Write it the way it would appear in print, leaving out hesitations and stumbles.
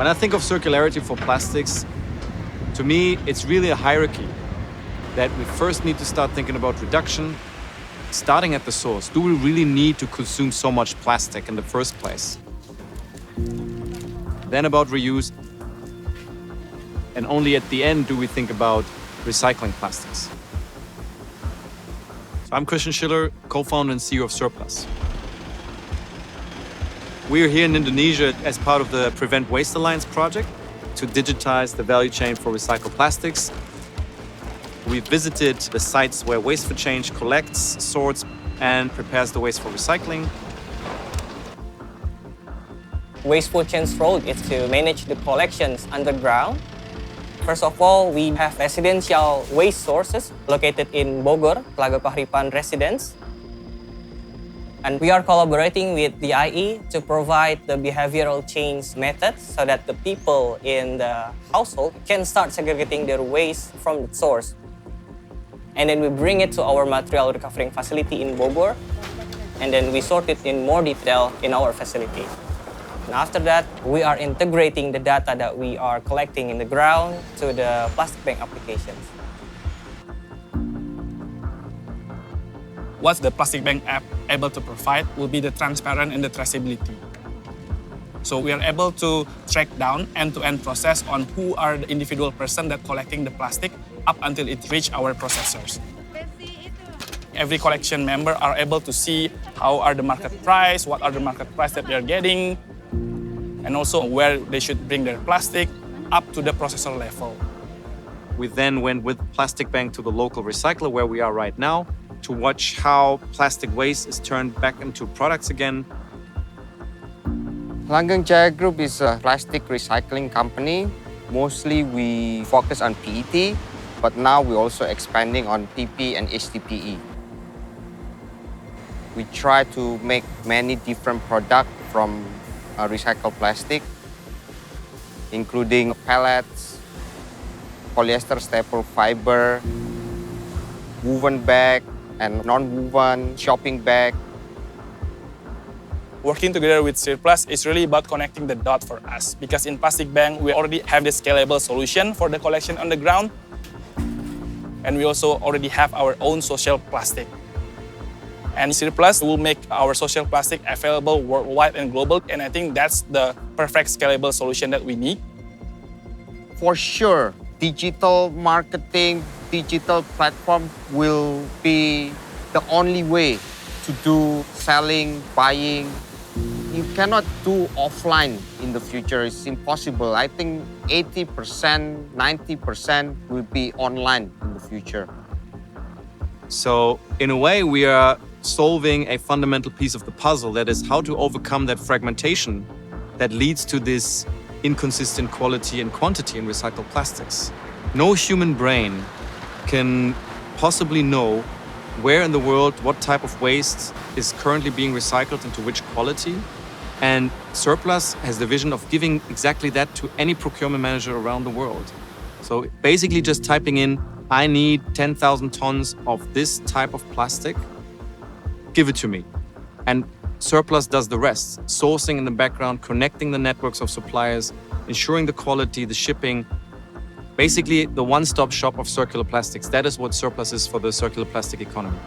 When I think of circularity for plastics, to me, it's really a hierarchy that we first need to start thinking about reduction, starting at the source. Do we really need to consume so much plastic in the first place? Then about reuse, and only at the end do we think about recycling plastics. So I'm Christian Schiller, co-founder and CEO of Cirplus. We are here in Indonesia as part of the Prevent Waste Alliance project to digitize the value chain for recycled plastics. We visited the sites where Waste for Change collects, sorts, and prepares the waste for recycling. Waste for Change's role is to manage the collections underground. First of all, we have residential waste sources located in Bogor, Telaga Paharipan residence. And we are collaborating with the IE to provide the behavioral change method so that the people in the household can start segregating their waste from the source. And then we bring it to our material recovering facility in Bogor, and then we sort it in more detail in our facility. And after that, we are integrating the data that we are collecting in the ground to the plastic bank applications. What the plastic bank app able to provide will be the transparent and the traceability. So we are able to track down end-to-end process on who are the individual person that collecting the plastic up until it reach our processors. Every collection member are able to see how are the market price, what are the market price that they are getting, and also where they should bring their plastic up to the processor level. We then went with Plastic Bank to the local recycler where we are right now to watch how plastic waste is turned back into products again. Langgeng Jaya Group is a plastic recycling company. Mostly we focus on PET, but now we're also expanding on PP and HDPE. We try to make many different products from recycled plastic, including pellets, polyester staple fiber, woven bag, and non-woven shopping bag. Working together with Cirplus is really about connecting the dot for us, because in Plastic Bank, we already have the scalable solution for the collection on the ground. And we also already have our own social plastic. And Cirplus will make our social plastic available worldwide and global. And I think that's the perfect scalable solution that we need. For sure, digital marketing, digital platform will be the only way to do selling, buying. You cannot do offline in the future. It's impossible. I think 80%, 90% will be online in the future. So in a way, we are solving a fundamental piece of the puzzle, that is how to overcome that fragmentation that leads to this inconsistent quality and quantity in recycled plastics. No human brain can possibly know where in the world what type of waste is currently being recycled into which quality. And Cirplus has the vision of giving exactly that to any procurement manager around the world. So basically just typing in, I need 10,000 tons of this type of plastic, give it to me. And Cirplus does the rest, sourcing in the background, connecting the networks of suppliers, ensuring the quality, the shipping, basically the one-stop shop of circular plastics. That is what Cirplus is for the circular plastic economy.